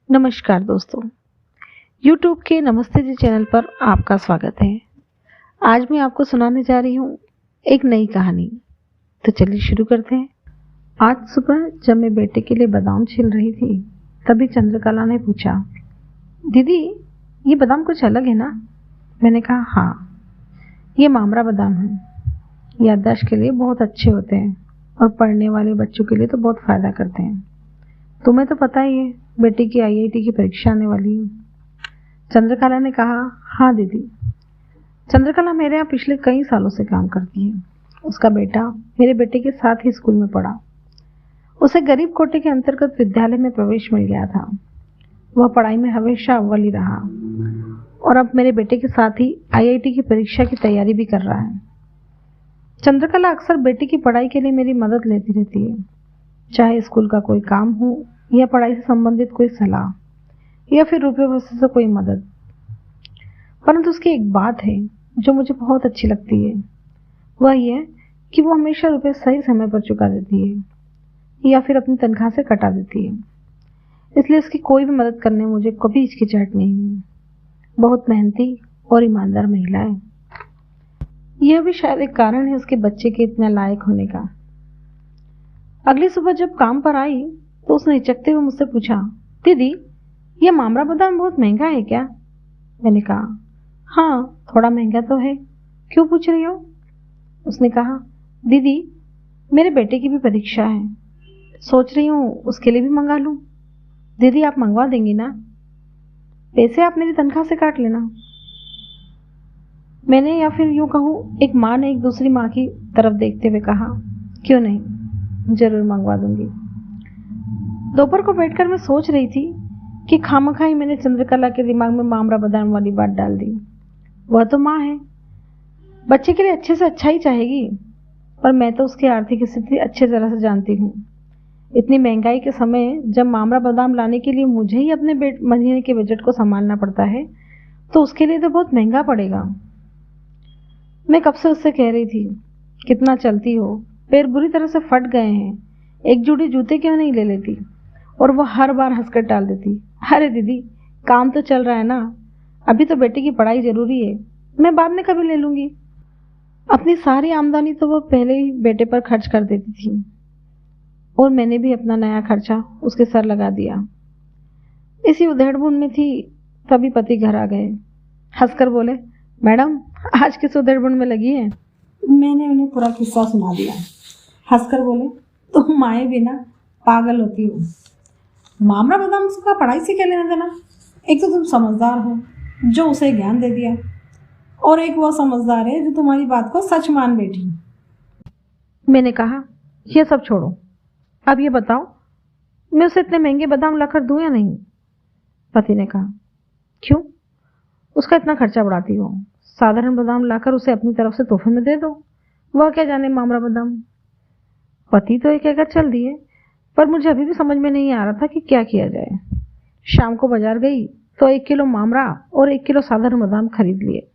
नमस्कार दोस्तों, YouTube के नमस्ते जी चैनल पर आपका स्वागत है। आज मैं आपको सुनाने जा रही हूँ एक नई कहानी। तो चलिए शुरू करते हैं। आज सुबह जब मैं बेटे के लिए बादाम छील रही थी, तभी चंद्रकला ने पूछा, दीदी ये बादाम कुछ अलग है ना? मैंने कहा हाँ, ये मामरा बादाम है। याददाश्त के लिए बहुत अच्छे होते हैं और पढ़ने वाले बच्चों के लिए तो बहुत फायदा करते हैं। तुम्हें तो पता ही है, बेटी की IIT की परीक्षा आने वाली है। चंद्रकला ने कहा, हाँ दीदी। चंद्रकला मेरे यहाँ पिछले कई सालों से काम करती है। उसका बेटा मेरे बेटे के साथ ही स्कूल में पढ़ा। उसे गरीब कोटे के अंतर्गत विद्यालय में प्रवेश मिल गया था। वह पढ़ाई में हमेशा अव्वल ही रहा और अब मेरे बेटे के साथ ही IIT की परीक्षा की तैयारी भी कर रहा है। चंद्रकला अक्सर बेटी की पढ़ाई के लिए मेरी मदद लेती रहती है, चाहे स्कूल का कोई काम हो या पढ़ाई से संबंधित कोई सलाह या फिर रुपये पैसे से कोई मदद। परंतु उसकी एक बात है जो मुझे बहुत अच्छी लगती है। वह यह कि वो हमेशा रुपये सही समय पर चुका देती है या फिर अपनी तनख्वाह से कटा देती है। इसलिए उसकी कोई भी मदद करने में मुझे कभी हिचकिचाहट नहीं हुई। बहुत मेहनती और ईमानदार महिला है। यह भी शायद एक कारण है उसके बच्चे के इतना लायक होने का। अगली सुबह जब काम पर आई तो उसने हिचकते हुए मुझसे पूछा, दीदी यह मामरा बादाम बहुत महंगा है क्या? मैंने कहा, हाँ थोड़ा महंगा तो है। क्यों पूछ रही हो? उसने कहा, दीदी मेरे बेटे की भी परीक्षा है, सोच रही हूँ उसके लिए भी मंगा लूँ। दीदी आप मंगवा देंगी ना? पैसे आप मेरी तनख्वाह से काट लेना। मैंने, या फिर यूँ कहूँ एक माँ ने एक दूसरी माँ की तरफ देखते हुए कहा, क्यों नहीं, जरूर मंगवा दूंगी। दोपहर को बैठकर मैं सोच रही थी कि खामखा ही मैंने चंद्रकला के दिमाग में मामरा बादाम वाली बात डाल दी। वह तो माँ है, बच्चे के लिए अच्छे से अच्छा ही चाहेगी, पर मैं तो उसकी आर्थिक स्थिति अच्छी तरह से जानती हूँ। इतनी महंगाई के समय जब मामरा बादाम लाने के लिए मुझे ही अपने महीने के बजट को संभालना पड़ता है, तो उसके लिए तो बहुत महंगा पड़ेगा। मैं कब से उससे कह रही थी, कितना चलती हो, पैर बुरी तरह से फट गए हैं, एक जोड़ी जूते क्यों नहीं ले लेती? और वो हर बार हंसकर टाल देती, अरे दीदी काम तो चल रहा है ना, अभी तो बेटे की पढ़ाई जरूरी है, मैं बाद में कभी ले लूंगी। अपनी सारी आमदनी तो वो पहले ही बेटे पर खर्च कर देती थी और मैंने भी अपना नया खर्चा उसके सर लगा दिया। इसी उधेड़बुन में थी, तभी पति घर आ गए। हंसकर बोले, मैडम आज किस उधेड़बुन में लगी है? मैंने उन्हें पूरा किस्सा सुना दिया। हंसकर बोले, तुम माए भी ना पागल होती हो। मामरा बादाम का पढ़ाई से क्या लेना देना? एक तो तुम समझदार हो जो उसे ज्ञान दे दिया, और एक वो समझदार है जो तुम्हारी बात को सच मान बैठी। मैंने कहा, ये सब छोड़ो, अब ये बताओ मैं उसे इतने महंगे बादाम लाकर दूं या नहीं? पति ने कहा, क्यों, उसका इतना खर्चा बढ़ाती हो? साधारण बादाम लाकर उसे अपनी तरफ से तोहफे में दे दो, वह क्या जाने मामरा बादाम। पति तो ये कहकर चल दिए, पर मुझे अभी भी समझ में नहीं आ रहा था कि क्या किया जाए। शाम को बाजार गई तो 1 किलो मामरा और 1 किलो साधारण बादाम खरीद लिए।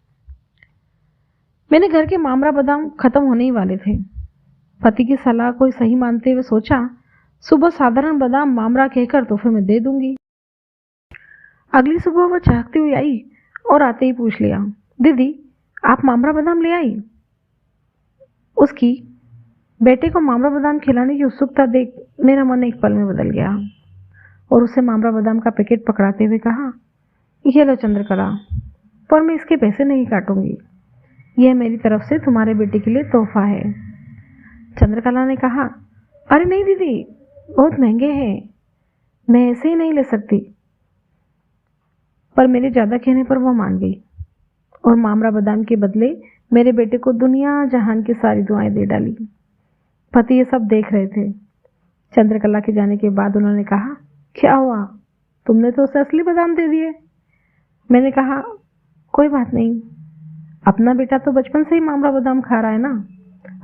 मैंने घर के मामरा बादाम खत्म होने ही वाले थे। पति की सलाह को सही मानते हुए सोचा, सुबह साधारण बादाम मामरा कहकर तोहफे में दे दूंगी। अगली सुबह वह चाहती हुई आई और आते ही पूछ लिया, दीदी आप मामरा बादाम ले आई? उसकी बेटे को मामरा बादाम खिलाने की उत्सुकता देख मेरा मन एक पल में बदल गया और उसे मामरा बादाम का पैकेट पकड़ाते हुए कहा, ये लो चंद्रकला, पर मैं इसके पैसे नहीं काटूंगी, यह मेरी तरफ से तुम्हारे बेटे के लिए तोहफा है। चंद्रकला ने कहा, अरे नहीं दीदी, बहुत महंगे हैं, मैं ऐसे ही नहीं ले सकती। पर मेरे ज्यादा कहने पर वह मान गई और मामरा बादाम के बदले मेरे बेटे को दुनिया जहान की सारी दुआएं दे डाली। पति ये सब देख रहे थे। चंद्रकला के जाने के बाद उन्होंने कहा, क्या हुआ, तुमने तो उसे असली बादाम दे दिए। मैंने कहा, कोई बात नहीं, अपना बेटा तो बचपन से ही मामरा बादाम खा रहा है ना,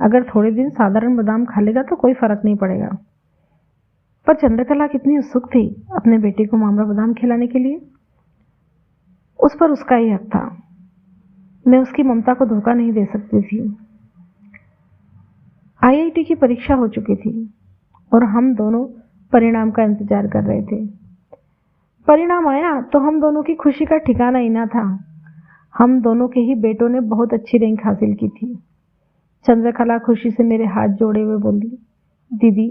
अगर थोड़े दिन साधारण बादाम खा लेगा तो कोई फर्क नहीं पड़ेगा। पर चंद्रकला कितनी उत्सुक थी अपने बेटे को मामरा बादाम खिलाने के लिए। उस पर उसका ही हक था, मैं उसकी ममता को धोखा नहीं दे सकती थी। IIT की परीक्षा हो चुकी थी और हम दोनों परिणाम का इंतजार कर रहे थे। परिणाम आया तो हम दोनों की खुशी का ठिकाना ही ना था। हम दोनों के ही बेटों ने बहुत अच्छी रैंक हासिल की थी। चंद्रकला खुशी से मेरे हाथ जोड़े हुए बोली, दीदी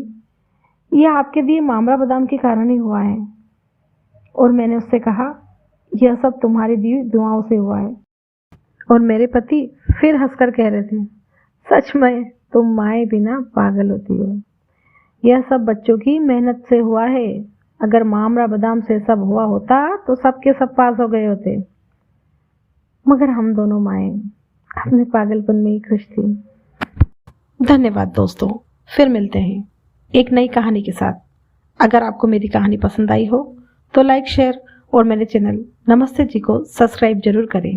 यह आपके दिए मामरा बादाम के कारण ही हुआ है। और मैंने उससे कहा, यह सब तुम्हारी दी दुआओं से हुआ है। और मेरे पति फिर हंसकर कह रहे थे, सच में तुम माए बिना पागल होती हो। यह सब बच्चों की मेहनत से हुआ है। अगर मामरा बादाम से सब हुआ होता तो सबके सब पास हो गए होते। मगर हम दोनों माए अपने पागलपन में ही खुश थी। धन्यवाद दोस्तों, फिर मिलते हैं एक नई कहानी के साथ। अगर आपको मेरी कहानी पसंद आई हो तो लाइक, शेयर और मेरे चैनल नमस्ते जी को सब्सक्राइब जरूर करें।